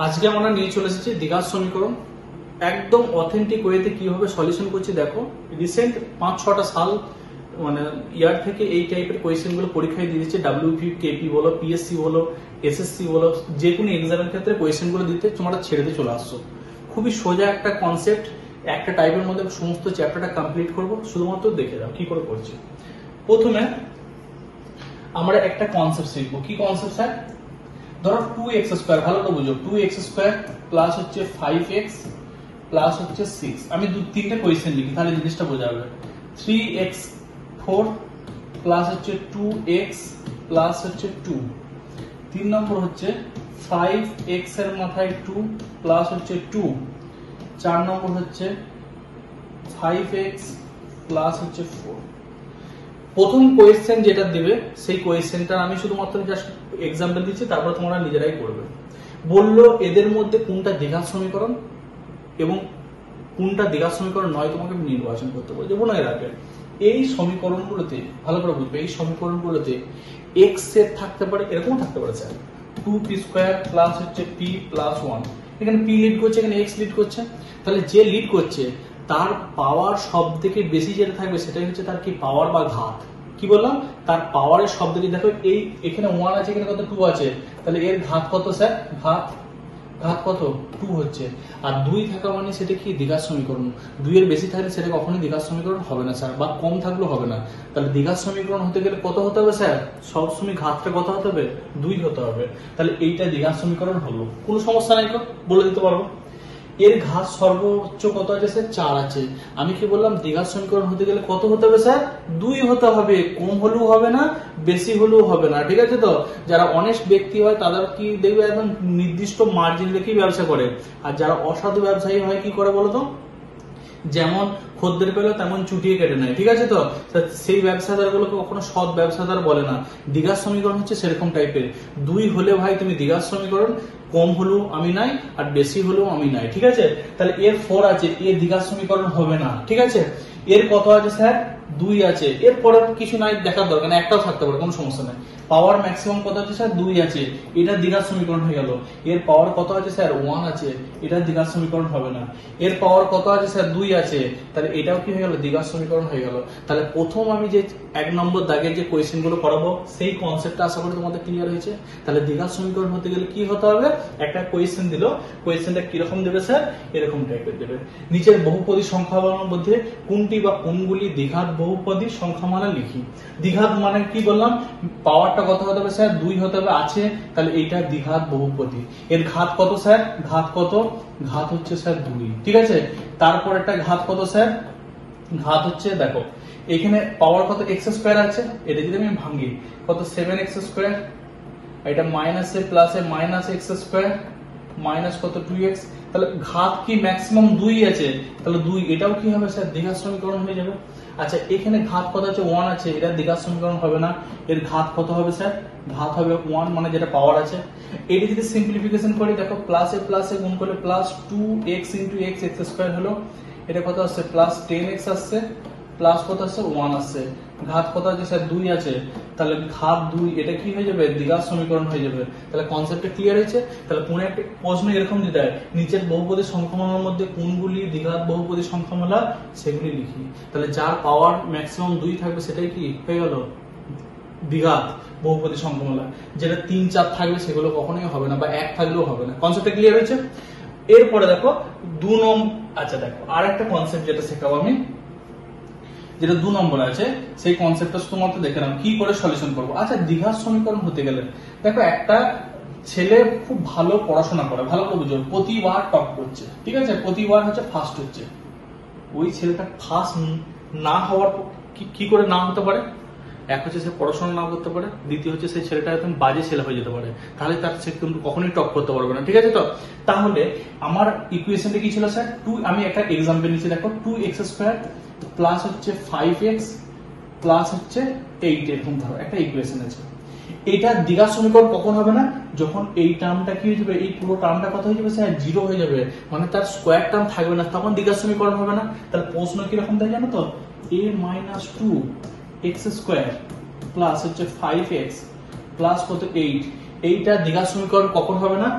আজকে আমরা নিয়ে চলে এসেছি দ্বিঘাত সমীকরণ একদম অথেন্টিক ওয়েতে কিভাবে সলিউশন করছি দেখো। রিসেন্ট 5-6টা সাল মানে ইয়ার থেকে এই টাইপের কোয়েশ্চেন গুলো পরীক্ষায় দিয়ে দিচ্ছে। ডাব্লিউপি, কেপি বলো, পিএসসি বলো, এসএসসি বলো, যে কোনো এক্সামের ক্ষেত্রে কোয়েশ্চেন গুলো দিতে তোমরা ছেড়ে দিয়ে চলে আসছো। খুবই সোজা একটা কনসেপ্ট, একটা টাইপের মধ্যে সমস্ত চ্যাপ্টারটা কমপ্লিট করব, শুধুমাত্র দেখে দাও কি করে করছি। প্রথমে আমরা একটা কনসেপ্ট শিখবো। কি কনসেপ্ট স্যার? ধরো 2x স্কয়ার, ভালো করে বুঝো, 2x স্কয়ার প্লাস হচ্ছে 5x প্লাস হচ্ছে 6। আমি তিনটে কোয়েশ্চেন লিখি তাহলে জিনিসটা বোঝা যাবে। 3x4 প্লাস হচ্ছে 2x প্লাস হচ্ছে 2। 3 নম্বর হচ্ছে 5x এর মাথায় 2 প্লাস হচ্ছে 2। 4 নম্বর হচ্ছে 5x প্লাস হচ্ছে 4। প্রথম কোয়েশ্চেন যেটা দিবে সেই কোয়েশ্চেনটা আমি শুধুমাত্র জাস্ট এক্সাম্পল দিচ্ছি, তারপর তোমরা নিজেরাই করবে। বললো এদের মধ্যে কোনটা দ্বিঘাত সমীকরণ এবং কোনটা দ্বিঘাত সমীকরণ নয় তোমাকে নির্বাচন করতে বলছে। মনে রাখবে এই সমীকরণগুলোতে ভালো করে বুঝবে, এই সমীকরণগুলোতে এক্স সেট থাকতে পারে, এরকম থাকতে পারে স্যার 2p স্কয়ার প্লাস হচ্ছে p প্লাস 1। এখানে p লিড করছে, এখানে x লিড করছে, তাহলে যে লিড করছে তার পাওয়ার সব থেকে বেশি যেটা থাকবে সেটাই হচ্ছে তার কি পাওয়ার বা ঘাত। কি বললাম? তার পাওয়ারের সব থেকে দেখো এই এখানে 1 আছে, এখানে কত 2 আছে, তাহলে এর ঘাত কত স্যার? ঘাত কত? 2 হচ্ছে। আর 2 থাকা মানে সেটা কি দ্বিঘাত সমীকরণ। 2 এর বেশি থাকলে সেটা কখনোই দ্বিঘাত সমীকরণ হবে না স্যার, বা কম থাকলেও হবে না। তাহলে দ্বিঘাত সমীকরণ হতে গেলে কত হতে হবে স্যার? সবসময় ঘাতটা কত হতে হবে? 2 হতে হবে। তাহলে এইটা দ্বিঘাত সমীকরণ হলো, কোনো সমস্যা নাই, বলে দিতে পারবো। এর ঘাত সর্বোচ্চ কত আছে স্যার? 4 আছে। আমি কি বললাম? দ্বিঘাত সমীকরণ হতে গেলে কত হতে হবে স্যার? 2 হতে হবে, কম হলেও হবে না, বেশি হলেও হবে না। ঠিক আছে তো? যারা অনেস্ট ব্যক্তি হয় তাদের কি দেখবে একদম নির্দিষ্ট মার্জিন রেখেই ব্যবসা করে, আর যারা অসাধু ব্যবসায়ী হয় কি করে বলতো? যেমন খদ্দের পেলো তেমন চুটিয়ে কেটে নেয়। ঠিক আছে তো? সেই ব্যবসাদার গুলোকে কখনো সৎ ব্যবসাদার বলে না। দ্বিঘাত সমীকরণ হচ্ছে সেরকম টাইপের। 2 হলে ভাই তুমি দ্বিঘাত সমীকরণ, কম হলেও আমি নাই আর বেশি হলেও আমি নাই। ঠিক আছে? তাহলে এর 4 আছে, এর দ্বিঘাত সমীকরণ হবে না। ঠিক আছে? এর কত আছে স্যার? 2 আছে। এরপরে কিছু নাই দেখার দরকার না, একটাও থাকতে পারে, কোনো সমস্যা নাই। পাওয়ার ম্যাক্সিমাম কত আছে স্যার? 2 আছে, এটা দ্বিঘাত সমীকরণ হয়ে গেল। এর পাওয়ার কত আছে স্যার? 1 আছে, এটা দ্বিঘাত সমীকরণ হবে না। এর পাওয়ার কত আছে স্যার? 2 আছে, তাহলে এটাও কি হয়ে গেল? দ্বিঘাত সমীকরণ হয়ে গেল। তাহলে প্রথম আমি যে 1 নম্বর দাগের যে কোয়েশ্চেন গুলো করাবো সেই কনসেপ্টটা আশা করি তোমাদের ক্লিয়ার হয়েছে। তাহলে দ্বিঘাত সমীকরণ হতে গেলে কি হতে হবে? একটা কোয়েশ্চেন দিল, কোয়েশ্চেনটা কিরকম দেবে স্যার? এরকম টাইপের দেবে। নিচের বহুপদী সংখ্যামালার মধ্যে কোনটি বা কোনগুলি দ্বিঘাত বহুপদী সংখ্যামালা লিখি। দ্বিঘাত মানে কি বললাম? পাওয়ারটা কত হতে হবে স্যার? 2 হতে হবে, আছে, তাহলে এইটা দ্বিঘাত বহুপদী। এর ঘাত কত স্যার? ঘাত কত? ঘাত হচ্ছে স্যার 2। ঠিক আছে? তারপর একটা ঘাত কত স্যার? ঘাত হচ্ছে দেখো এখানে পাওয়ার কত? এক্স স্কয়ার আছে, এটা যদি আমি ভাঙি কত? 7x স্কয়ার, এটা মাইনাসে প্লাসে মাইনাস এক্স স্কয়ার মাইনাস কত? 2x। তাহলে ঘাত কি ম্যাক্সিমাম 2 আছে, তাহলে 2 এটাও কি হবে স্যার? দ্বিঘাত সমীকরণ হয়ে যাবে। আচ্ছা এখানে ঘাত কত আছে? 1 আছে, এটা দ্বিঘাত সমীকরণ হবে না। এর ঘাত কত হবে স্যার? ঘাত হবে 1, মানে যেটা পাওয়ার আছে। এটি যদি সিম্পলিফিকেশন করি দেখো প্লাসে প্লাসে গুণ করলে plus 2x into x x square হলো, এটা কত আসছে? প্লাস 10x আসছে, প্লাস কত আসছে? 1 আসছে। ঘাত কত আছে স্যার? 2 আছে, তাহলে ঘাত 2 এটা কি হয়ে যাবে? দ্বিঘাত সমীকরণ হয়ে যাবে। তাহলে কনসেপ্টটা ক্লিয়ার হয়েছে। তাহলে কোন একটা প্রশ্ন এরকম দিতে হয়, নিচের বহুপদী সংখ্যামালার মধ্যে কোনগুলি দ্বিঘাত বহুপদী সংখ্যামালা সেগুলি লিখি। তাহলে যার পাওয়ার ম্যাক্সিমাম 2 থাকবে সেটাই কি হয়ে গেল? দ্বিঘাত বহুপদী সংখ্যামালা। যেটা 3, 4 থাকবে সেগুলো কখনোই হবে না, বা 1 থাকলেও হবে না। কনসেপ্টটা ক্লিয়ার হয়েছে? এরপরে দেখো 2 নম্বর, আচ্ছা দেখো আর একটা কনসেপ্ট যেটা শেখাবো আমি, যেটা 2 নম্বর আছে, সেই কনসেপ্টটা শুধুমাত্র দেখে নাও কি করে সলিউশন করবো। আচ্ছা দ্বিঘাত সমীকরণ হতে গেলে দেখো একটা ছেলে খুব ভালো পড়াশোনা করে, ভালো করে বুঝো, প্রতিবার টপ করছে। ঠিক আছে? প্রতিবার হচ্ছে ফার্স্ট হচ্ছে। ওই ছেলেটা ফার্স্ট না হওয়ার কি করে না হতে পারে? এক হচ্ছে সে পড়াশোনা না করতে পারে, দ্বিতীয় হচ্ছে সেই ছেলেটা একদম বাজে ছেলে হয়ে যেতে পারে, তাহলে তার সে কিন্তু কখনোই টপ করতে পারবে না। ঠিক আছে তো? তাহলে আমার ইকুয়েশনটা কি ছিল স্যার? 2, আমি একটা এক্সাম্পল নিচ্ছি দেখো, 2x স্কয়ার প্লাস হচ্ছে 5x প্লাস হচ্ছে 8, এরকম ধরো একটা ইকুয়েশন আছে। এটা দ্বিঘাত সমীকরণ কখন হবে না? যখন এই টার্মটা কি হয়ে যাবে? এই পুরো টার্মটা কত হয়ে যাবে স্যার? 0 হয়ে যাবে, মানে তার স্কয়ার টার্ম থাকবে না, তখন দ্বিঘাত সমীকরণ হবে না। তাহলে প্রশ্ন কিরকম থাকে জানো তো? a - 2x স্কয়ার প্লাস হচ্ছে 5x প্লাস কত? 8। এইটা দ্বিঘাত সমীকরণ কখন হবে না?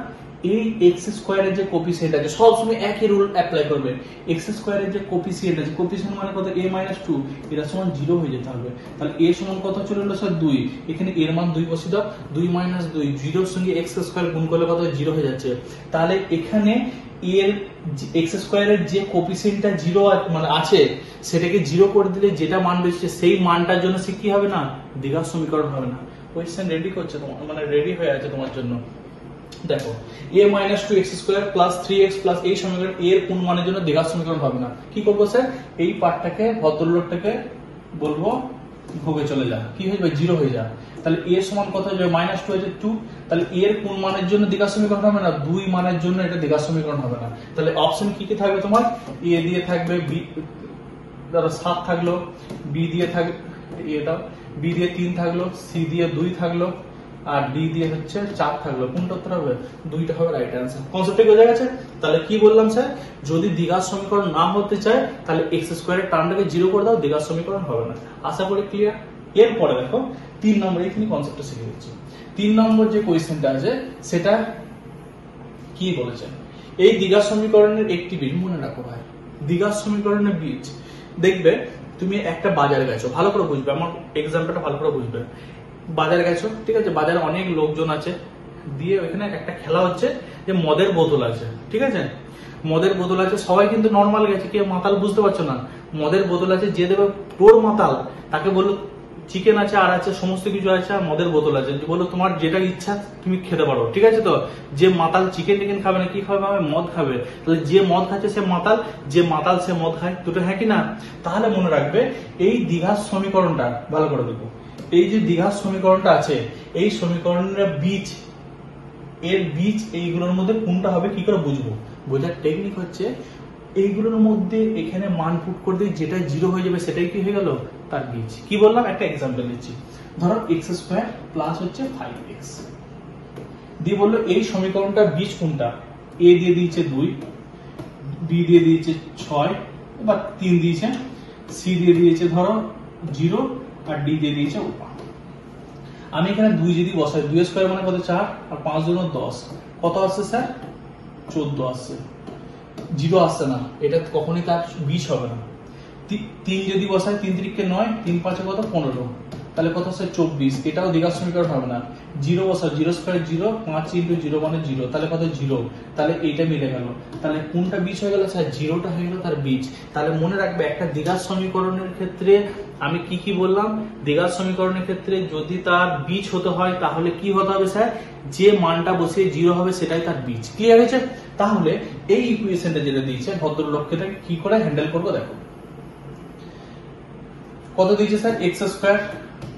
এই এক্স স্কোয়ারের যে কোফিসিয়েন্ট আছে সবসময় একই রুল অ্যাপ্লাই করবে। এক্স স্কোয়ারের যে কোফিসিয়েন্ট আছে, কোফিসিয়েন্ট মানে কত, a মাইনাস 2, এর সমান 0 হয়ে যেতে হবে। তাহলে a সমান কত চলে এলো স্যার 2, এখানে এর মান 2 বসিয়ে দাও, 2 মাইনাস 2, 0 এর সঙ্গে এক্স স্কোয়ার গুণ করলে কত 0 হয়ে যাচ্ছে। তাহলে এখানে এর এক্স স্কোয়ারের যে কোফিসিয়েন্টটা 0 মানে আছে সেটাকে 0 করে দিলে যেটা মান বেশি সেই মানটার জন্য সে কি হবে না, দ্বিঘাত সমীকরণ হবে না। কোয়েশ্চেন রেডি করছে তোমার, মানে রেডি হয়ে আছে তোমার জন্য। দেখো a minus 2x square plus 3x plus এই সমীকরণ এর কোন মানের জন্য দ্বিঘাত সমীকরণ হবে না। কি করবো স্যার, এই পার্টটাকে ভদ্রলোকটাকে বলবো ভোগে চলে যা, কি হয়ে যাবে 0 হয়ে যা। তাহলে a সমান কত হয়ে যাবে মাইনাস 2 হচ্ছে 2, তাহলে এর কোন মানের জন্য দ্বিঘাত সমীকরণ হবে না, 2 মানের জন্য এটা দ্বিঘাত সমীকরণ হবে না। তাহলে অপশন কি কি থাকবে তোমার, a দিয়ে থাকবে, b ধরো 7 থাকলো, b দিয়ে থাকবে এটা, b দিয়ে 3 থাকলো, c দিয়ে 2 থাকলো, আর ডি দিয়ে হচ্ছে 4 থাকলো। কোনটা উত্তর হবে, 2টা হবে রাইট অ্যান্সার। কনসেপ্টে বোঝা গেছে? তাহলে কি বললাম স্যার, যদি দ্বিঘাত সমীকরণ না হতে চায় তাহলে এক্স স্কোয়ারের টার্মটাকে 0 করে দাও, দ্বিঘাত সমীকরণ হবে না। আশা করি ক্লিয়ার। এরপরে দেখো 3 নম্বর, এখানে কনসেপ্টটা শিখে দিচ্ছি। 3 নম্বর যে কোয়েশ্চেনটা আছে সেটা কি বলেছে, এই দ্বিঘাত সমীকরণের একটি বীজ, মনে রাখো ভাই, দ্বিঘাত সমীকরণের বীজ দেখবে তুমি একটা বাজারে গেছো, ভালো করে বুঝবে, আমার এক্সাম্পলটা ভালো করে বুঝবে। বাজারে গেছো, ঠিক আছে, বাজারে অনেক লোকজন আছে, দিয়ে ওইখানে একটা খেলা হচ্ছে যে মদের বোতল আছে, ঠিক আছে, মদের বোতল আছে, সবাই কিন্তু নর্মাল গেছে, কেউ মাতাল বুঝতে পারছো না, মদের বোতল আছে, যে দেবে তোর মাতাল তাকে বললো চিকেন আছে আর আছে সমস্ত কিছু আছে আর মদের বোতল আছে, বললো তোমার যেটা ইচ্ছা তুমি খেতে পারো, ঠিক আছে। তো যে মাতাল চিকেন টিকেন খাবে না, কি খাবে, মদ খাবে, তাহলে যে মদ খাচ্ছে সে মাতাল, যে মাতাল সে মদ খায়, দুটো হ্যাঁ কি না। তাহলে মনে রাখবে এই দ্বিঘাত সমীকরণটা ভালো করে দেখো, এই যে দ্বিঘাত সমীকরণটা আছে এই সমীকরণের বীজ, এর বীজ এইগুলোর মধ্যে কোনটা হবে কি করে বুঝবো, বোঝার টেকনিক হচ্ছে এইগুলোর মধ্যে এখানে মান পুট করে দিয়ে যেটা 0 হয়ে যাবে সেটাই কি হয়ে গেল তার বীজ। কি বললাম, একটা এক্সাম্পল দিচ্ছি, ধরো এক্স স্কোয়ার প্লাস হচ্ছে 5x দিয়ে বললো এই সমীকরণটার বীজ কোনটা, a দিয়ে দিয়েছে 2, b দিয়ে দিয়েছে 6 বা 3 দিয়েছে, c দিয়ে দিয়েছে ধরো 0 আর d দিয়ে দিয়েছে 1। আমি এখানে 2 যদি বসাই, 2 স্কোয়ার মানে কত 4 আর 5 দুগুণ 10, কত আসছে স্যার 14 আসছে, 0 আসছে না, এটা কখনোই তার বীজ হবে না। 3 যদি বসাই, 3 3 9, 3 5 কত 15, তাহলে কত আসছে 24, এটাও দ্বিঘাত সমীকরণ হবে না। 0 বসাও, 0 স্কোয়ার 0, 5 ইন্টু 0 মানে 0, তাহলে কত 0, তাহলে এইটা মিলে গেল, তাহলে কোনটা বীজ হয়ে গেল স্যার, 0টা হয়ে গেল তার বীজ। তাহলে মনে রাখবে একটা দ্বিঘাত সমীকরণের ক্ষেত্রে আমি কি কি বললাম, দ্বিঘাত সমীকরণের ক্ষেত্রে যদি তার বীজ হতে হয় তাহলে কি হতে হবে স্যার, যে মানটা বসিয়ে 0 হবে সেটাই তার বীজ। ক্লিয়ার হয়েছে? তাহলে এই ইকুয়েশনটা যেটা দিয়েছে ভদ্রলোককে কি করে হ্যান্ডেল করবো দেখো, কত দিয়েছে sir x square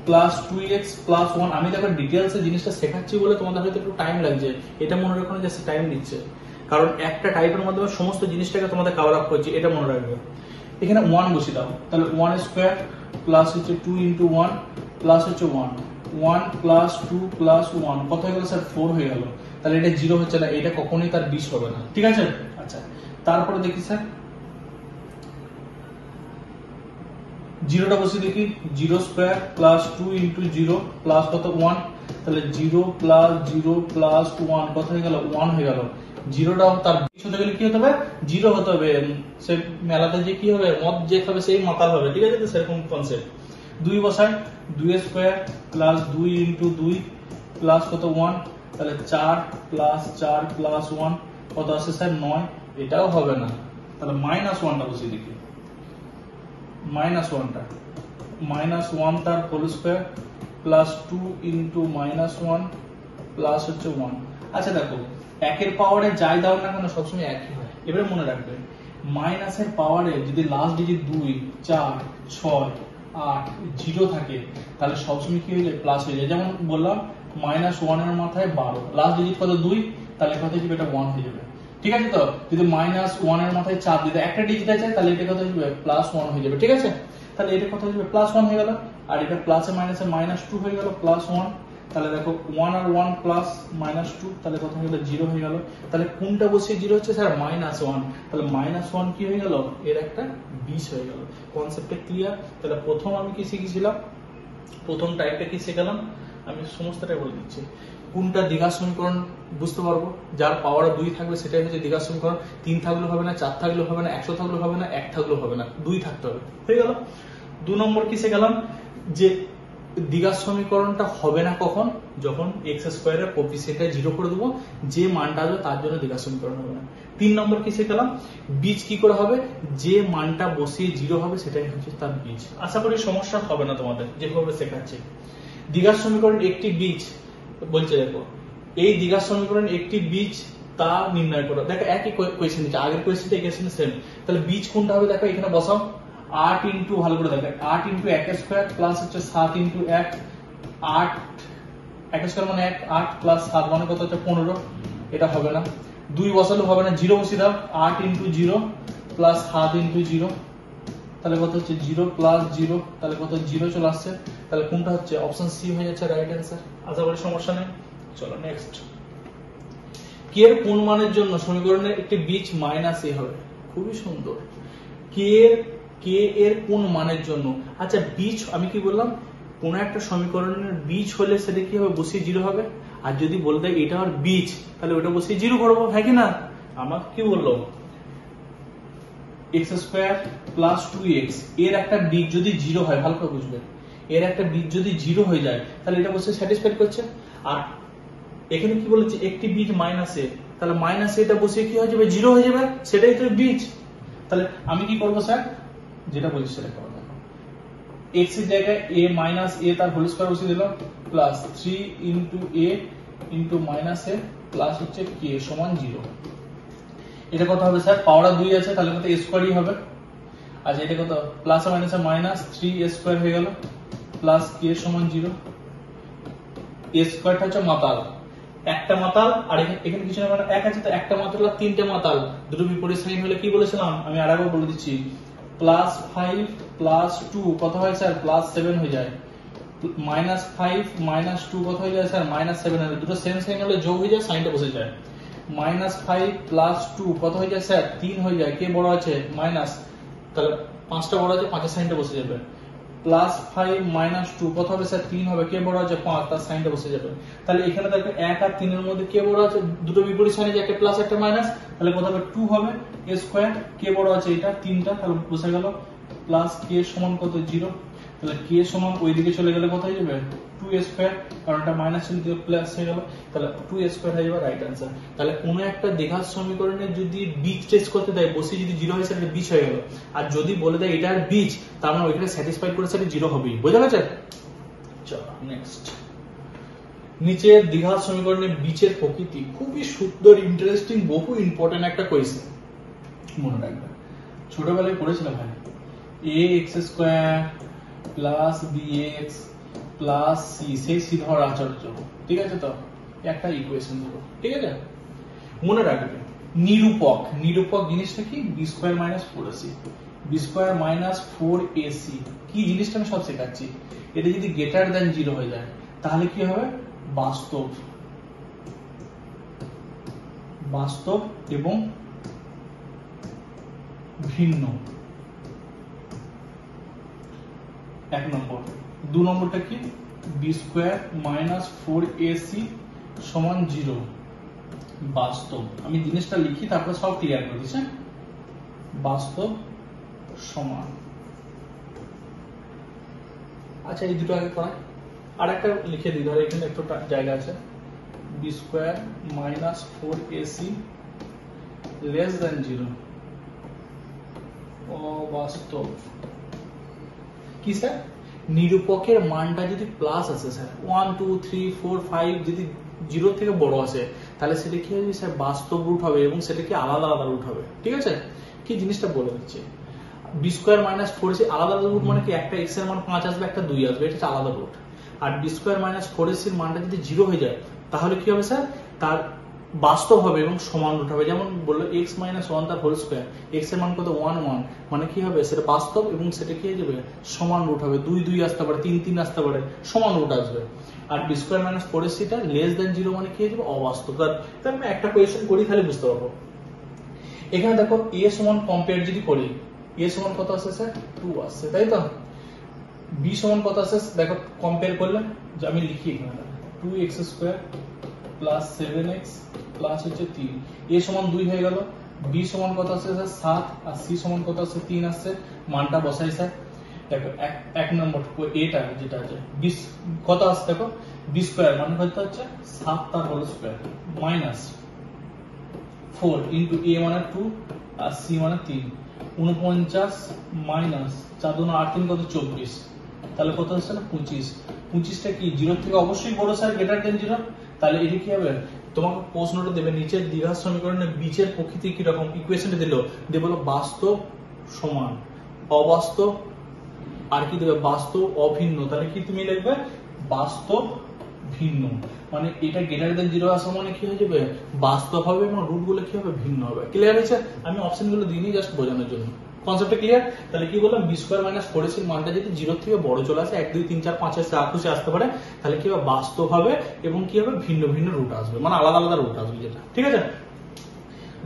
plus 2x plus 1। আমি দেখো ডিটেলস এ জিনিসটা শেখাচ্ছি বলে তোমাদের হয়তো একটু টাইম লাগছে, এটা মনে রাখো না যে টাইম দিচ্ছে, কারণ একটা টাইপের মাধ্যমে সমস্ত জিনিসটাকে তোমাদের কভার আপ করছি, এটা মনে রাখবে। এখানে 1 বসিয়ে দাও, তাহলে 1 স্কোয়ার প্লাস হচ্ছে 2 ইন্টু 1 প্লাস হচ্ছে 1, 1 প্লাস 2 প্লাস 1 কত হয়ে গেল স্যার 4 হয়ে গেল। তাহলে এটা 0 হচ্ছে না, এটা কখনোই তার বীজ হবে না, ঠিক আছে। আচ্ছা তারপরে দেখি স্যার 0টা বসিয়ে দেখি, 0 স্কোয়ার প্লাস 2 ইন্টু 0 প্লাস কত 1, তাহলে 0 প্লাস 0 প্লাস 1 কত হয়ে গেল 1 হয়ে গেল। 0টাও তার বীজ হতে গেলে কি হতে হবে 0 হতে হবে, সে মেলাতে যে কি হবে মদ যে খাবে সেই মাতাল হবে, ঠিক আছে, তো সেরকম কনসেপ্ট। 2 বসাই, 2 স্কোয়ার প্লাস 2 ইন্টু 2 প্লাস কত 1, তাহলে 4 প্লাস 4 প্লাস 1 কত আসছে স্যার 9, এটাও হবে না, তাহলে মাইনাস 1টা বসিয়ে দেখি, মাইনাস 1 তার whole square plus 2 into minus 1 plus হচ্ছে 1। আচ্ছা দেখো একের পাওয়ারে যাই দাও না কেন সবসময় একই হয়। এবারে মনে রাখবে মাইনাসের পাওয়ারে যদি লাস্ট ডিজিট 2 4 6 8 0 থাকে তাহলে সবসময় কি হয়ে যায় প্লাস হয়ে যায়। যেমন বললাম মাইনাস 1 এর মাথায় 12, লাস্ট ডিজিট কত 2, তাহলে কত হবে এটা 1 হয়ে যাবে, ঠিক আছে। তো যদি মাইনাস 1 এর মাথায় 4 দিতে একটা ডিজিট আছে তাহলে এটা কত হয়ে যাবে প্লাস 1 হয়ে যাবে, ঠিক আছে। তাহলে এটা কত হয়ে যাবে প্লাস 1 হয়ে গেল, আর এটা প্লাসে মাইনাসে মাইনাস 2 হয়ে গেল প্লাস 1, তাহলে দেখো 1 আর 1 প্লাস মাইনাস 2, তাহলে কত হয়ে গেল 0 হয়ে গেল। তাহলে কোনটা বসে 0 হচ্ছে স্যার মাইনাস 1, তাহলে মাইনাস 1 কি হয়ে গেল এর একটা বীজ হয়ে গেল। কনসেপ্টটা ক্লিয়ার? তাহলে প্রথম আমি কি শিখেছিলাম, প্রথম টাইপটা কি শেখালাম আমি সমস্তটাই বলে দিচ্ছি। কোনটা দ্বিঘাত সমীকরণ বুঝতে পারবো, যার পাওয়ার 2 থাকবে সেটাই হচ্ছে দ্বিঘাত সমীকরণ। 3 থাকলেও হবে না, 4 থাকলেও হবে না, 100 থাকলেও হবে না, 1 থাকলেও হবে না, 2 থাকতে হবে। হয়ে গেল। 2 নম্বর কিসে গেলাম, যে দ্বিঘাত সমীকরণটা হবে না কখন, যখন এক্স স্কোয়ারের কোএফিসিয়েন্টটা 0 করে দেবো, যে মানটা আসবে তার জন্য দ্বিঘাত সমীকরণ হবে না। 3 নম্বর কিসে গেলাম, বীজ কি করে হবে, যে মানটা বসিয়ে 0 হবে সেটাই হচ্ছে তার বীজ। আশা করি সমস্যা হবে না তোমাদের, যেভাবে শেখাচ্ছি। দ্বিঘাত সমীকরণ একটি বীজ বলছে, দেখো এই দ্বিঘাত সমীকরণ একটি বীজ তা নির্ণয় করো। দেখো একই কোয়েশ্চেন দিচ্ছে, আগের কোয়েশ্চেনটা এই কোয়েশ্চেনে সেম। তাহলে বীজ কোনটা হবে, দেখো এখানে বসাও 8 ইন্টু, ভালো করে দেখো 8 ইন্টু 1 স্কোয়ার প্লাস হচ্ছে 7 ইন্টু 1, 8 1 স্কোয়ার মানে 1, 8 প্লাস 7 মানে কত হচ্ছে 15। এটা হবে না, 2 বসালেও হবে না, 0 বসিয়ে দাও, 8 ইন্টু 0 প্লাস 7 ইন্টু 0, তাহলে কত হচ্ছে 0 প্লাস 0, তাহলে কত 0 চলে আসছে। তাহলে কোনটা হচ্ছে, অপশন সি হয়ে যাচ্ছে রাইট অ্যান্সার। আশা করি সমস্যা নেই। চলো নেক্সট, কে এর কোন মানের জন্য সমীকরণের একটি বীজ মাইনাস এ হবে। খুবই সুন্দর, কে এর কোন মানের জন্য। আচ্ছা বীজ আমি কি বললাম, কোন একটা সমীকরণের বীজ হলে সেটা কি হবে, বসিয়ে 0 হবে। আর যদি বলে দেয় এটা আর বীজ, তাহলে ওটা বসিয়ে 0 করবো, হ্যাঁ কি না। আমার কি বললো, এক্স স্কোয়ার প্লাস 2x এর একটা বীজ যদি 0 হয়, ভালো করে বুঝবে, এর একটা বীজ যদি 0 হয়ে যায় তাহলে এটা বসে স্যাটিসফাইড করছে। আর এখানে কি বলেছে, একটি বীজ মাইনাস এ, তাহলে মাইনাস এটা বসে কি হয়ে যাবে, 0 হয়ে যাবে, সেটাই তো বীজ। তাহলে আমি কি করবো স্যার, যেটা বলছি সেটা করবো। x এর জায়গায় a মাইনাস a তার হোল স্কয়ার বসিয়ে দিলাম, plus 3 into a into minus a plus হচ্ছে k সমান 0। এটা কত হবে স্যার, পাওয়ার 2 আছে, তাহলে কত a স্কয়ারই হবে। আচ্ছা এটা কত, প্লাস আর মাইনাসে মাইনাস 3a স্কয়ার হয়ে গেল, প্লাস k সমান 0। a স্কয়ারটা হচ্ছে মাতাল, একটা মাতাল, আর এখানে কিছু না, মানে এক আছে তো, একটা মাতাল আর তিনটে মাতাল, দুটো বিপরীত সাইন হলে কি বলেছিলাম, আমি আরেকবার বলে দিচ্ছি, প্লাস 5 প্লাস 2 কত হয় স্যার, প্লাস 7 হয়ে যায়। মাইনাস 5 মাইনাস 2 কত হয়ে যায় স্যার, মাইনাস 7 হয়ে যায়। দুটো সেম সাইন হলে যোগ হয়ে যায়, সাইনটা বসে যায়। মাইনাস 5 প্লাস 2 কত হয়ে যায় স্যার, 3 হয়ে যায়। কে বড় আছে, মাইনাস, তাহলে 5টা বড় আছে, 5 এর সাইনটা বসে যাবে। প্লাস 5 মাইনাস 2 কত হবে স্যার, 3 হবে। কে বড় আছে, 5, তার সাইনটা বসে যাবে। তাহলে এখানে দেখো 1 আর 3 এর মধ্যে কে বড় আছে, দুটো বিপরীত সাইন আছে, একটা প্লাস একটা মাইনাস, তাহলে কত হবে 2 হবে a স্কয়ার। কে বড় আছে, এটা 3টা, তাহলে বসে গেল, প্লাস k সমান কত 0। তাহলে k সমান ওইদিকে চলে গেলে কত হয়ে যাবে, 2a স্কয়ার, কারণ এটা মাইনাস ছিল প্লাস হয়ে গেল, তাহলে 2a স্কয়ার হয়ে যাবে রাইট অ্যান্সার। তাহলে কোনো একটা দ্বিঘাত সমীকরণে যদি বীজ টেস্ট করতে দেয়, বসে যদি 0 হয় সেটা বীজ হয়ে গেল। আর যদি বলে দেয় এটা আর বীজ, তার মানে ওইখানে স্যাটিসফাইড করে সেটা 0 হবেই। বোঝা গেছে। চলো নেক্সট, নিচের দ্বিঘাত সমীকরণের বীজের প্রকৃতি। খুবই সুন্দর, ইন্টারেস্টিং, বহু ইম্পর্টেন্ট একটা কোয়েশ্চেন, মনে রাখবেন। ছোটবেলায় পড়েছিলাম ভাই, ax square plus bx plus c, সেই শ্রীধর আচার্য, ঠিক আছে তো, একটা ইকুয়েশন দেবো, ঠিক আছে। মনে রাখবে নিরূপক, নিরূপক জিনিসটা কি, b square minus 4ac, b square minus 4ac কি জিনিসটা আমি সব শেখাচ্ছি। এটা যদি গ্রেটার দ্যান 0 হয়ে যায় তাহলে কি হবে, বাস্তব, বাস্তব এবং ভিন্ন, 1 নম্বর। 2 নম্বরটা কি, b স্কয়ার মাইনাস 4ac সমান 0, বাস্তব। আমি জিনিসটা লিখি তারপরে সব ক্লিয়ার করে দিচ্ছি। বাস্তব সমান, আচ্ছা এই দুটো আগে করা, আর একটা লিখে দিই, ধরো এখানে একটু জায়গা আছে, b square minus 4ac less than 0, অবাস্তব। কি স্যার, নিরূপকের মানটা যদি প্লাস আছে স্যার, 1 2 3 4 5 যদি 0 থেকে বড় আসে তাহলে সেটা কি হবে স্যার, বাস্তব রুট হবে, এবং সেটা কি আলাদা আলাদা রুট হবে, ঠিক আছে। কি জিনিসটা বলে দিচ্ছি, b স্কয়ার মাইনাস 4ac আলাদা আলাদা রুট মানে কি, একটা x এর মান 5 আসবে, একটা 2 আসবে, এটা হচ্ছে আলাদা রুট। আর b স্কয়ার মাইনাস 4ac এর মানটা যদি 0 হয়ে যায় তাহলে কি হবে স্যার, তার বাস্তব হবে এবং সমান রুট হবে। যেমন বললো x মাইনাস 1 তার হোল স্কয়ার, x এর মান কত 1 1, মানে কি হবে, সেটা বাস্তব এবং সেটা কি হয়ে যাবে, সমান রুট হবে। 2 2 আসতে পারে, 3 3 আসতে পারে, সমান রুট আসবে। আর b স্কয়ার মাইনাস 4ac টা লেস দ্যান 0 মানে কি হয়ে যাবে, অবাস্তব। তার আমি একটা কোয়েশ্চেন করি তাহলে বুঝতে পারবো। এখানে দেখো a সমান কম্পেয়ার যদি করি, a সমান কত আসছে স্যার, 2 আসছে, তাই তো। b সমান কত আসছে দেখো কম্পেয়ার করলে, যে আমি লিখি এখানে 2x square plus 7x plus হচ্ছে 3, a সমান 2 হয়ে গেল, b সমান কত আসছে স্যার 7, আর c সমান কত আসছে 3 আসছে, মানটা বসাই স্যার। দেখো এক নম্বর এটা যেটা আছে 20 কত আসছে দেখো b স্কয়ার মানে কত হচ্ছে 7 তার whole square minus 4 into a মানে 2 আর c মানে 3, 49 মাইনাস 4 2 8 3 কত 24, তাহলে কত হচ্ছে না 25। 25টা কি 0 থেকে অবশ্যই বড় স্যার গ্রেটার দেন 0, তাহলে এটা কি হবে তোমাকে প্রশ্নটা দেবে নিচের দ্বিঘাত সমীকরণে বীজের প্রকৃতি কি রকম, ইকুয়েশনটা দিল দিয়ে বলো বাস্তব সমান অবাস্তব আর কি দেবে বাস্তব অভিন্ন, তাহলে কি তুমি লিখবে বাস্তব ভিন্ন, মানে এটা গ্রেটার দেন 0 আসা মানে কি হয়ে যাবে বাস্তব হবে এবং রুট গুলো কি হবে ভিন্ন হবে। ক্লিয়ার হয়েছে? আমি অপশন গুলো দিইনি জাস্ট বোঝানোর জন্য, কনসেপ্টটা ক্লিয়ার? তাহলে কি বললাম b স্কয়ার মাইনাস 4ac মানটা যদি 0 থেকে বড় চলে আসে 1 2 3 4 5 6 7 খুশি আসতে পারে, তাহলে কি হবে বাস্তব হবে এবং কি হবে ভিন্ন ভিন্ন রুট আসবে, মানে আলাদা আলাদা রুট আসবে যেটা, ঠিক আছে?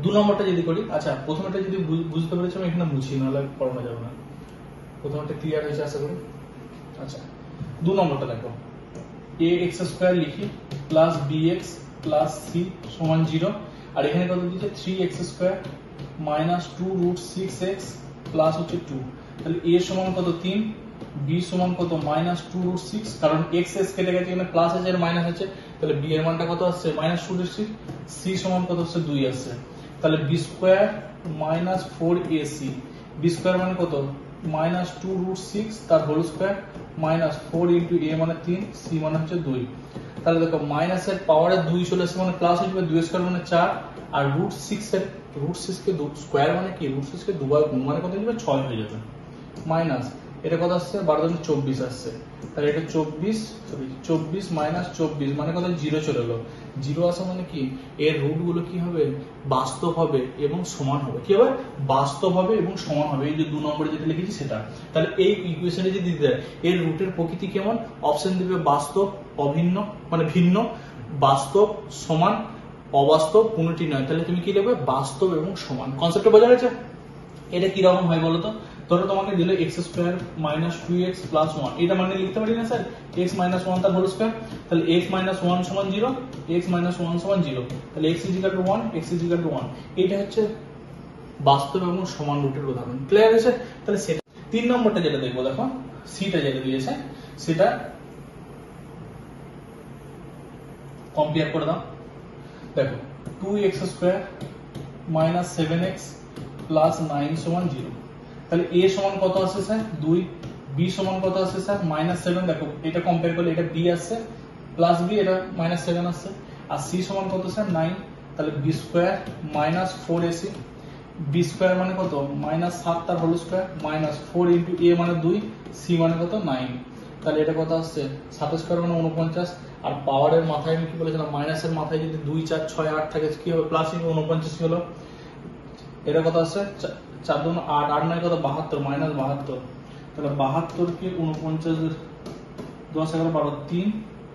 2 নম্বরটা যদি করি, আচ্ছা প্রথমটা যদি বুঝতে পেরেছো আমি এখানে মুছি নাহলে পড়ানো যাবে না, প্রথমটা ক্লিয়ার হয়েছে আশা করি। আচ্ছা 2 নম্বরটা দেখো ax স্কয়ার লিখি প্লাস bx প্লাস c সমান 0, আর এখানে কত দিচ্ছে 3x square minus 2 root 6x plus হচ্ছে 2, তাহলে a সমান কত 3, b সমান কত মাইনাস 2 রুট 6, কারণ x s কেটে গেছে এখানে প্লাস আছে আর মাইনাস আছে, তাহলে b এর মানটা কত আসছে মাইনাস 2 রুট 6, c সমান কত হচ্ছে 2 আসছে, তাহলে b square minus 4ac, b square মানে কত মাইনাস 2 রুট 6 তার whole square minus 4 into a মানে 3, c মানে হচ্ছে 2, তাহলে দেখো মাইনাসের পাওয়ারে 2 চলে আসছে মানে প্লাস হয়ে যাবে, 2 স্কয়ার মানে 4, আর রুট 6 কে স্কয়ার মানে কি রুট 6 কে দুবার গুণ মানে কত হবে 6 হয়ে যাবে, মাইনাস এটা কত আসছে 12 × 24 আসছে, তাহলে এটা 24 মাইনাস 24 মানে কত 0 চলে গেল, 0 আসা মানে কি এর রুট গুলো কি হবে বাস্তব হবে এবং সমান হবে, কি হবে বাস্তব হবে এবং সমান হবে, এই যে 2 নম্বরে যেটা লিখেছি সেটা। তাহলে এই ইকুয়েশনে যদি দিতে এর রুটের প্রকৃতি কেমন, অপশন দিবে বাস্তব অভিন্ন মানে ভিন্ন, বাস্তব সমান অবাস্তব কোনটি নয়, তাহলে তুমি কি লিখবে বাস্তব এবং সমান। কনসেপ্টটা বোঝা গেছে? এটা কি রকম হয় বলো তো, ধরো তোমাকে দিল x square minus 2x plus 1, এটা মানে লিখতে পারি না স্যার x মাইনাস 1 তার হোল স্কয়ার, তাহলে x মাইনাস 1 সমান 0, x মাইনাস 1 সমান 0, তাহলে x is equal to 1, x is equal to 1, এটা হচ্ছে বাস্তব এবং সমান রুটের উদাহরণ। ক্লিয়ার হয়েছে? তাহলে সেটা 3 নম্বরটা যেটা দেখবো দেখো সিটা যেটা দিয়েছে সেটা কম্পেয়ার করে দাও। দেখো 2x square minus 7x plus 9 সমান 0, তাহলে a সমান কত আসছে স্যার 2, b সমান কত আসছে স্যার মাইনাস 7, দেখো এটা কম্পেয়ার করলে এটা b আসছে প্লাস b এটা মাইনাস 7 আসছে, আর c সমান কত স্যার 9, তাহলে b square minus 4ac, b square মানে কত মাইনাস 7 তার whole square minus 4 into a মানে 2, c মানে কত 9, তাহলে এটা কত আসছে 7 স্কয়ার মানে 49, আর পাওয়ারের মাথায় আমি কি বলেছিলাম মাইনাসের মাথায় যদি 2 4 6 8 থাকে কি হবে প্লাস 49 হলো, এটা কত আসছে 4 2 8 8 9 কত 72 মাইনাস 72, তাহলে 72 কে 49 10 11 12 3,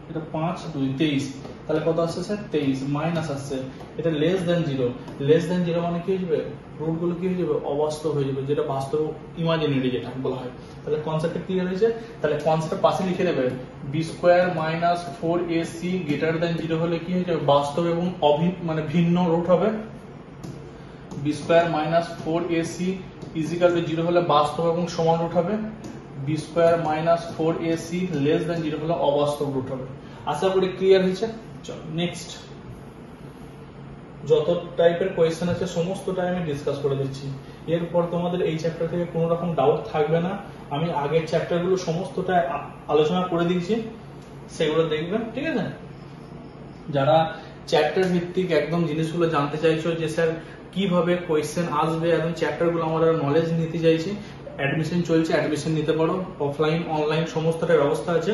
এটা 5 2 23, তাহলে কত আসছে স্যার 23 মাইনাস আসছে, এটা লেস দেন 0, লেস দেন 0 মানে কি হয়ে যাবে রুট গুলো কি হয়ে যাবে অবাস্তব হয়ে যাবে, যেটা বাস্তব ইমাজিনারি যেটা বলা হয়। তাহলে কনসেপ্টটা ক্লিয়ার হয়েছে? তাহলে কনসেপ্ট পাশে লিখে দেবে b square minus 4ac greater than 0 হলে কি হয়ে যাবে বাস্তব এবং মানে ভিন্ন রুট হবে, b square minus 4ac is equal to 0 হলে বাস্তব এবং সমান রুট হবে, b square minus 4ac less than 0 হলে অবাস্তব রুট হবে। আশা করি ক্লিয়ার হয়েছে। চলো নেক্সট, যত টাইপের কোয়েশ্চেন আছে সমস্তটা আমি ডিসকাস করে দিচ্ছি, এরপর তোমাদের এই চ্যাপ্টার থেকে কোনো রকম ডাউট থাকবে না, আমি আগের চ্যাপ্টারগুলো সমস্তটা আলোচনা করে দিয়েছি, সেগুলো দেখবেন, ঠিক আছে? যারা চ্যাপ্টার ভিত্তিক একদম জিনিসগুলো জানতে চাইছো যে স্যার কিভাবে কোয়েশ্চেন আসবে এবং চ্যাপ্টারগুলো আমরা নলেজ নিতে চাইছি, অ্যাডমিশন চলছে, অ্যাডমিশন নিতে পারো, অফলাইন অনলাইন সমস্তটার ব্যবস্থা আছে,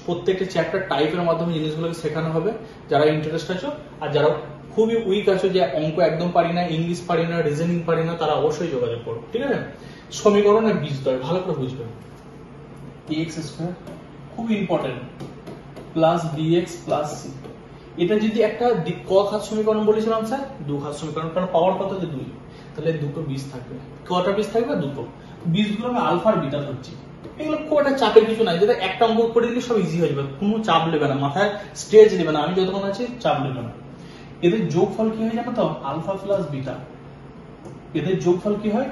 প্রত্যেকটা চ্যাপ্টার টাইপের মাধ্যমে জিনিসগুলোকে শেখানো হবে। যারা ইন্টারেস্ট আছো আর যারা খুবই উইক আছো যে অঙ্ক একদম পারি না, ইংলিশ পারি না, রিজনিং পারি না, তারা অবশ্যই যোগাযোগ করো, ঠিক আছে? সমীকরণের বীজদ্বয় ভালো করে বুঝবে, ax স্কয়ার খুব important plus bx plus c, এটা যদি একটা ক ঘাত সমীকরণ বলেছিলাম স্যার 2 ঘাত সমীকরণ, কারণ পাওয়ার কত যে 2, তাহলে দুটো বীজ থাকবে, কটা বীজ থাকবে দুটো, বীজগুলো আমি আলফা আর বিটা ধরছি, এগুলো খুব একটা চাপের কিছু নাই, যেটা একটা অঙ্ক করে দিলে সব ইজি হয়ে যাবে, কোনো চাপ নেবে না, মাথায় স্ট্রেস নেবে না, আমি যতক্ষণ আছি চাপ নেবে না। এদের যোগফল কি হয় জানো তো, আলফা প্লাস বিটা। এদের যোগফল কি হয়,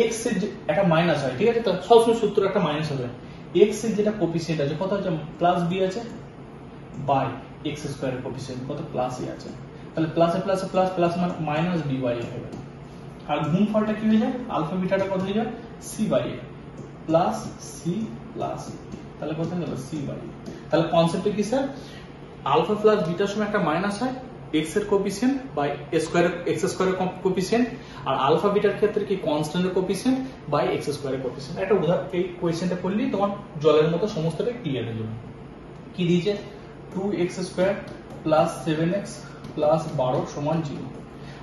এক্স এর একটা মাইনাস হয়, ঠিক আছে, তো সবসময় সূত্র একটা মাইনাস হবে, এক্স এর যেটা কোফিসিয়েন্ট আছে কত আছে, প্লাস বি আছে, বাই এক্স স্কয়ারের কোফিসিয়েন্ট কত, প্লাস ই আছে, তাহলে প্লাসে প্লাসে প্লাস প্লাস মানে মাইনাস বি বাই এ হবে। আর গুণফলটা কি হয়ে যায়, আলফা বিটাটা কত হয়ে যায়, C by A plus C plus, তাহলে কত হয়ে গেল, সি বাই এ। তাহলে কনসেপ্টে কি স্যার, আলফা প্লাস বিটার সময় একটা মাইনাস হয়, এক্স এর কোফিসিয়েন্ট বাই স্কয়ারের এক্স স্কয়ারের কোফিসিয়েন্ট, আর আলফা বিটার ক্ষেত্রে কি কনস্ট্যান্টের কোফিসিয়েন্ট বাই এক্স স্কয়ারের কোফিসিয়েন্ট। একটা উদাহরণ, এই কোয়েশ্চেনটা করলেই তোমার জলের মতো সমস্তটা ক্লিয়ার হয়ে যাবে। কি দিয়েছে, 2x square plus 7x plus 12 সমান 0।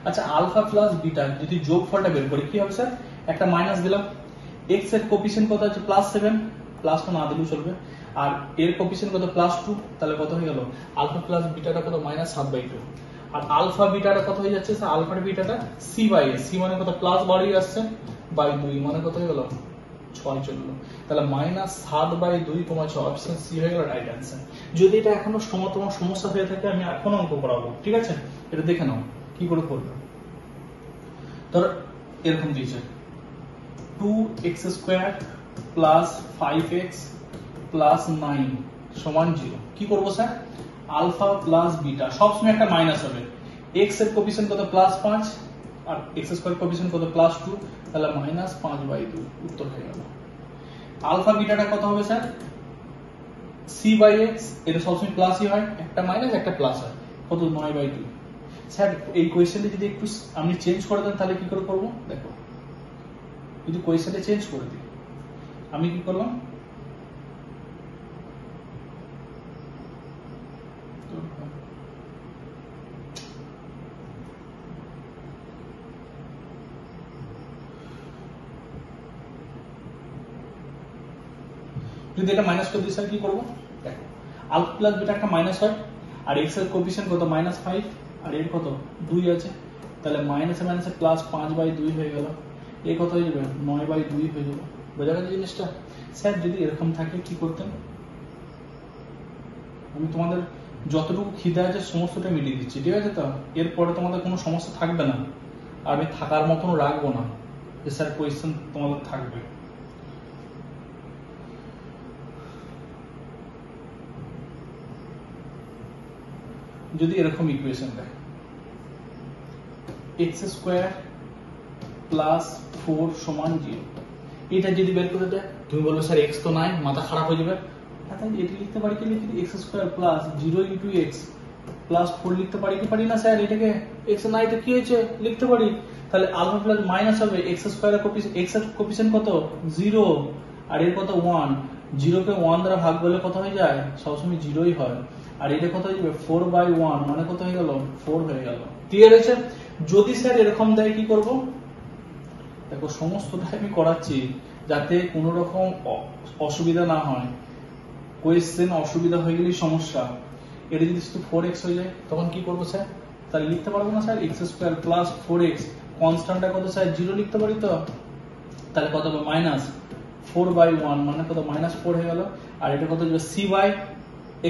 আচ্ছা, আলফা প্লাস বিটা যদি যোগফলটা বের করি কি হবে স্যার, একটা মাইনাস দিলাম, x এর কোফিসিয়েন্ট কত আছে, প্লাস 7, প্লাসটা না দিলেও চলবে, আর এর কোফিসিয়েন্ট কত, প্লাস 2, তাহলে কত হয়ে গেল, আলফা প্লাস বিটাটা কত, মাইনাস 7/2। আর আলফা বিটাটা কত হয়ে যাচ্ছে স্যার, আলফা বিটাটা c বাই a, c মানে কত, প্লাস বাড়ি আসছে, বাই 2 মানে কত হয়ে গেল, 6 চললো, তাহলে মাইনাস 7/2 তোমার 6, অপশন সি হয়ে গেল রাইট অ্যান্সার। যদি এটা এখনো তোমার সমস্যা হয়ে থাকে আমি এখন অঙ্ক করাবো, ঠিক আছে, এটা দেখে নাও কি করে করবে। ধর এরকম দিয়েছে 2x square plus 5x plus 9 সমান 0। কি করবো স্যার, আলফা প্লাস বিটা সবসময় একটা মাইনাস হবে, x এর কোফিসিয়েন্ট কত, প্লাস 5, আর x স্কয়ার কোফিসিয়েন্ট কত, প্লাস 2, তাহলে মাইনাস 5/2 উত্তর হয়ে গেল। আলফা বিটাটা কত হবে স্যার, c বাই x, এটা সবসময় প্লাসই হয়, একটা মাইনাস একটা প্লাস হয়, কত, 9/2। স্যার এই কোয়েশ্চেনটা যদি একটু আপনি চেঞ্জ করে দেন তাহলে কি করে করবো, দেখো যদি কোয়েশ্চেনটা চেঞ্জ করে দিই, আমি কি করলাম, যদি এটা মাইনাস করে দিই স্যার কি করবো, দেখো আলফা প্লাস বিটা একটা মাইনাস হয়, আর এক্স এর কোফিসিয়েন্ট কত, -5, আর এর কত 2 আছে, তাহলে মাইনাসে মাইনাসে প্লাস 5/2 হয়ে গেল, এই কত হয়ে যাবে, 9/2 হয়ে যাবে। বোঝা গেল জিনিসটা। স্যার যদি এরকম থাকে কি করতেন, আমি তোমাদের যতটুকু খিদে আছে সমস্তটা মিটিয়ে দিচ্ছি, ঠিক আছে, তো এরপরে তোমাদের কোনো সমস্যা থাকবে না, আর আমি থাকার মতন রাখবো না যে স্যার কোয়েশ্চেন তোমাদের থাকবে। যদি এরকম ইকুয়েশন দেয় x স্কয়ার প্লাস 4 সমান 0, এটা যদি বের করে দেয় তুমি বলবে স্যার x তো নাই, মাথা খারাপ হয়ে যাবে, তাহলে এটা লিখতে পারি কি, লিখি x square plus 0 into x plus 4 লিখতে পারি কি পারি না স্যার, এটাকে x নাই তো কি হয়েছে লিখতে পারি, তাহলে আলফা প্লাস মাইনাস হবে x স্কয়ারের কোফিসিয়েন্ট, x এর কোফিসিয়েন্ট কত 0, আর এর কত 1, 0 কে 1 দ্বারা ভাগ করলে কত হয়ে যায়, সবসময় 0ই হয়, আর এটা কত হয়ে যাবে 4/1 মানে কত হয়ে গেল, 4 হয়ে গেল। ক্লিয়ার হয়েছে। যদি স্যার এরকম দেয় কি করব, দেখো সমস্তটা আমি করাচ্ছি যাতে কোনো রকম অসুবিধা না হয়, কোয়েশ্চেন অসুবিধা হয়ে গেলেই সমস্যা। এটা যদি শুধু 4x হয়ে যায় তখন কি করবো স্যার, তাহলে লিখতে পারবো না sir x square plus 4x, কনস্ট্যান্টটা কত স্যার 0 লিখতে পারি তো, তাহলে কত হবে মাইনাস 4/1 মানে কত, -4 হয়ে গেল, আর এটা কত হবে c বাই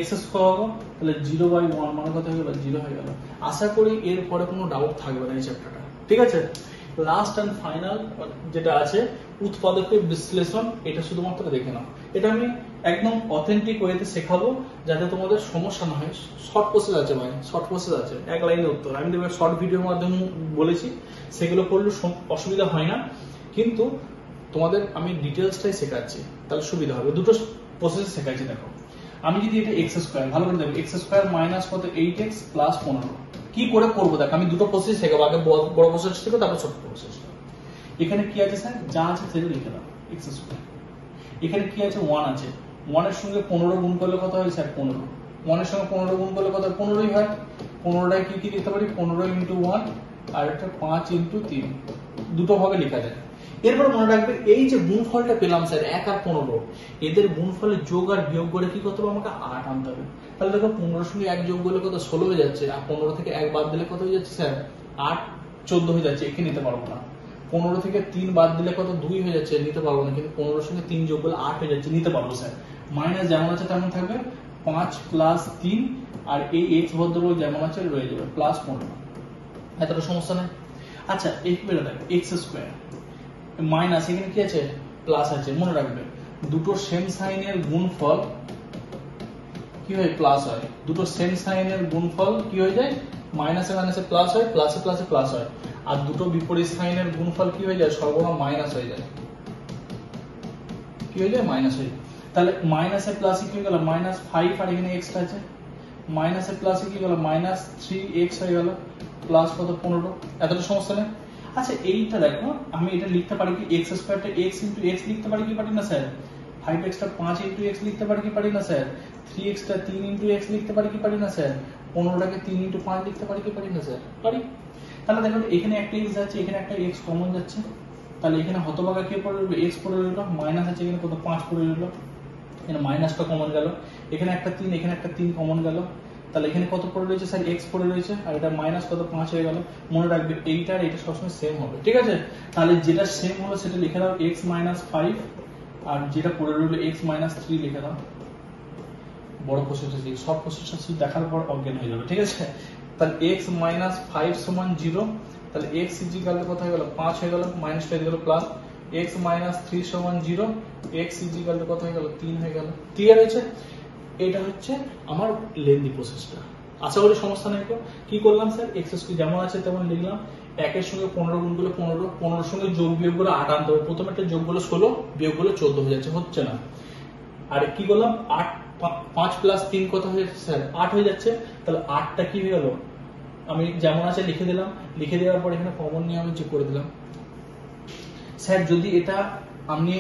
x স্কয়ার হবে, তাহলে 0/1 মানে কত হয়ে গেল, 0 হয়ে গেল। আশা করি এরপরে কোনো ডাউট থাকবে না এই চ্যাপ্টারটা, ঠিক আছে। লাস্ট এন্ড ফাইনাল যেটা আছে উৎপাদকের বিশ্লেষণ, এটা শুধুমাত্র দেখে নাও, এটা আমি একদম অথেন্টিক ওয়েতে শেখাবো যাতে তোমাদের সমস্যা না হয়। শর্ট প্রসেস আছে ভাই, শর্ট প্রসেস আছে, এক লাইনের উত্তর আমি দেখবে শর্ট ভিডিওর মাধ্যমে বলেছি, সেগুলো করলে অসুবিধা হয় না, কিন্তু তোমাদের আমি ডিটেলসটাই শেখাচ্ছি তাহলে সুবিধা হবে। দুটো প্রসেস শেখাচ্ছি, দেখো আমি যদি এটা x স্কয়ার, ভালো করে দেখো x স্কয়ার মাইনাস কত 8x প্লাস 15, কি করে করবো দেখো, আমি দুটো প্রসেস শেখাবো, আগে বড় প্রসেস শেখো তারপর ছোট প্রসেস। এখানে কি আছে স্যার, যা আছে সেটা লিখে দাও x স্কয়ার, এখানে কি আছে 1 আছে, 1 এর সঙ্গে 15 গুণ করলে কত হয় স্যার 15, 1 এর সঙ্গে 15 গুণ করলে কত 15ই হয়, 15টায় কি কি লিখতে পারি 15 ইনটু 1 আর একটা 5 ইনটু 3, দুটো ভাবে লেখা যায়। এরপর মনে রাখবে এই যে গুণফলটা পেলাম স্যার 1 আর 15, এদের গুণফলের যোগ আর বিয়োগ করে কি করতে হবে, আমাকে 8 আনতে হবে। তাহলে দেখো 15 সঙ্গে 1 যোগ করলে কত 16 হয়ে যাচ্ছে, আর 15 থেকে 1 বাদ দিলে কত হয়ে যাচ্ছে স্যার 8, 14 হয়ে যাচ্ছে, একে নিতে পারবো না। 15 থেকে 3 বাদ দিলে কত 2 হয়ে যাচ্ছে, নিতে পারবো না, কিন্তু 15 সঙ্গে 3 যোগ করলে 8 হয়ে যাচ্ছে, নিতে পারবো স্যার। মাইনাস যেমন আছে তেমন থাকবে, 5 প্লাস 3 আর এই x ভদ্রলোক যেমন আছে রয়ে যাবে প্লাস 15। এতটা সমস্যা নেই। আচ্ছা এইবারে দেখ x স্কয়ার মাইনাস এখানে কি আছে প্লাস আছে, মনে রাখবে দুটো সেম সাইনের গুণফল কি হয় প্লাস হয়, দুটো সেম সাইনের গুণফল কি হয়ে যায় মাইনাসে মাইনাসে প্লাস হয়, প্লাসে প্লাসে প্লাস হয়, আর দুটো বিপরীত সাইনের গুণফল কি হয়ে যায় সর্বদা মাইনাস হয়ে যায়, কি হয়ে যায় মাইনাস হয়ে যায়। তাহলে মাইনাসে প্লাসে কি হয়ে গেল -5 আর এখানে x আছে, মাইনাসে প্লাসে কি হলো -3x হয়ে গেল প্লাস কত 15। এতটা সমস্যা নেই। আচ্ছা এইটা দেখো আমি এটা লিখতে পারি কি x স্কয়ারটা x ইনটু x লিখতে পারি কি পারি না স্যার, 5x টা 5 ইনটু x লিখতে পারি কি পারি না স্যার, 3x টা 3 ইনটু x লিখতে পারি কি পারি না স্যার, 15 টাকে 3 ইনটু 5 লিখতে পারি কি পারি না স্যার, পারি। তাহলে দেখো এখানে একটা x যাচ্ছে, এখানে একটা x কমন যাচ্ছে, তাহলে এখানে হতভাগা কি পড়ে রইলো x পড়ে রইলো, মাইনাস আছে এখানে কত 5 পড়ে রইলো, এখানে মাইনাসটা কমন গেল, এখানে একটা 3 এখানে একটা 3 কমন গেল, তাহলে এখানে কত পড়ে রয়েছে স্যার x পড়ে রয়েছে, আর এটা মাইনাস কত 5 হয়ে গেল। মনে রাখবে এইটা আর এটা সবসময় সেম হবে, ঠিক আছে। তাহলে যেটা সেম হলো সেটা লিখে দাও x - 5, আর যেটা পড়ে রইলো x - 3 লিখে দাও। বড় প্রসেসটা সব প্রসেসটা দেখার পর অজ্ঞান হয়ে যাবে, ঠিক আছে। তাহলে x - 5 সমান 0, তাহলে x ইজিক্যাল টু কত হয়ে গেল 5 হয়ে গেল, মাইনাস হয়ে গেল প্লাস, x - 3 সমান 0, x ইজিক্যাল টু কত হয়ে গেল 3 হয়ে গেল। ক্লিয়ার হয়েছে? এটা হচ্ছে আমার লেন্দি প্রসেসটা। আশা করি সমস্যা নেই। তো কি করলাম স্যার, x স্কয়ার যেমন আছে তেমন লিখলাম, 1 এর সঙ্গে 15 গুণ করলে 15, 15 এর সঙ্গে যোগ বিয়োগ করে 8 আনতে হবে। প্রথমে একটা যোগ করলে 16, বিয়োগ করলে 14 হয়ে যাচ্ছে, হচ্ছে না। আর কি করলাম 8 5 প্লাস 3 কত হয়ে যাচ্ছে স্যার 8 হয়ে যাচ্ছে। তাহলে 8টা কি হয়ে গেল, আমি যেমন আছে লিখে দিলাম, লিখে দেওয়ার পর এখানে কমন নিয়ে আমি চেক করে দিলাম। স্যার যদি এটা আপনি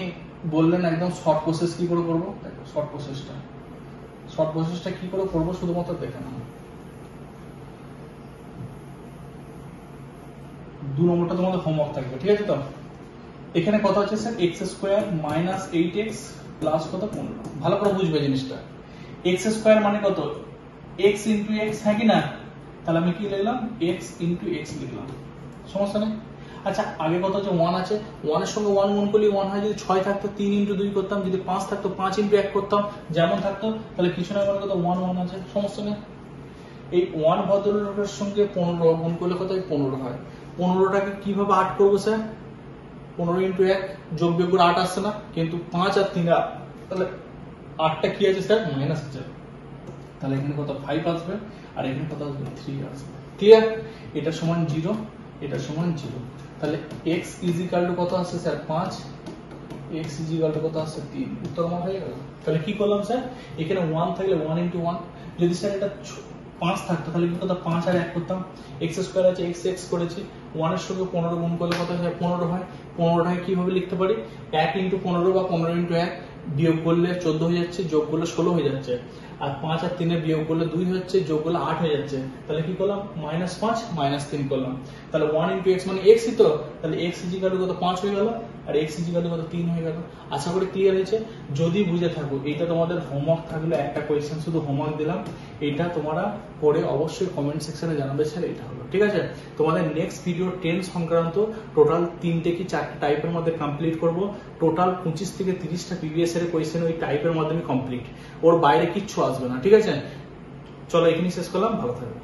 বললেন একদম শর্ট প্রসেস কি করে করবো, শর্ট প্রসেসটা কি করে করবো শুধুমাত্র দেখে নাও। 2 নম্বরটা তোমাদের হোমওয়ার্ক থাকবে, ঠিক আছে। তো এখানে কত আছে sir x square minus 8x plus কত 15। ভালো করে বুঝবে জিনিসটা, x স্কয়ার মানে কত x ইনটু x, হ্যাঁ কি না। তাহলে আমি কি লিখলাম x ইনটু x লিখলাম, সমস্যা নেই। আচ্ছা আগে কত আছে 1 আছে, 1 এর সঙ্গে 1 গুণ করলে 1 হয়, যদি 6 থাকতো 3 ইনটু 2 করতাম, যদি 5 থাকতো 5 ইনটু 1 করতাম, যেমন থাকতো। তাহলে কিছু না মানে কত 1 1 আছে, সমস্যা নেই। এই 1 ভদ্রলোকের সঙ্গে 15 গুণ করলে কত 15 হয়। 15টাকে কিভাবে 8 করবো স্যার, 15 ইনটু 1 যোগ বিয়োগ করে 8 আসছে না, কিন্তু 5 আর 3 8, তাহলে 8টা কি আছে স্যার মাইনাস আছে। তাহলে এখানে কত 5 আসবে, আর এখানে কত আসবে 3 আসবে। ক্লিয়ার? এটা সমান 0, এটা সমান 0। তাহলে x ইজিক্যাল টু কত আসছে স্যার 5, x ইজিক্যাল টু কত আসছে 3। উত্তর আমার হয়ে গেল। তাহলে কি করলাম স্যার, এখানে 1 থাকলে 1 ইনটু 1, যদি স্যার এটা 5 থাকতো তাহলে কি কত 5 আর 1 করতাম, x স্কয়ার আছে x x করেছি, 1 এর সঙ্গে 15 গুণ করলে কত হয় 15 হয়। 15টাকে কিভাবে লিখতে পারি, 1 ইনটু 15 বা 15 ইনটু 1, বিয়োগ করলে 14 হয়ে যাচ্ছে, যোগ করলে 16 হয়ে যাচ্ছে, আর 5 আর 3 এর বিয়োগ করলে 2 হচ্ছে, যোগ করলে 8 হয়ে যাচ্ছে। তাহলে কি করলাম -5 -3 করলাম। তাহলে 1 ইনটু x মানে x ই তো, তাহলে x ইজিক্যাল টু কত 5 হয়ে গেল, আর x ইজিক্যাল টু কত 3 হয়ে গেল। আশা করি ক্লিয়ার হয়েছে। যদি বুঝে থাকো, এটা তোমাদের হোমওয়ার্ক থাকলে একটা কোয়েশ্চেন শুধু হোমওয়ার্ক দিলাম, এটা তোমরা করে অবশ্যই কমেন্ট সেকশনে জানাবে স্যার এটা হলো, ঠিক আছে। তোমাদের নেক্সট ভিডিও 10 সংক্রান্ত টোটাল 3টে কি 4টে টাইপের মধ্যে কমপ্লিট করব। টোটাল 25 থেকে 30টা প্রিভিয়াস এর কোয়েশ্চেন ওই টাইপের মাধ্যমে কমপ্লিট, ওর বাইরে কিচ্ছু আসবে না, ঠিক আছে। চলো এখানেই শেষ করলাম, ভালো থাকবে।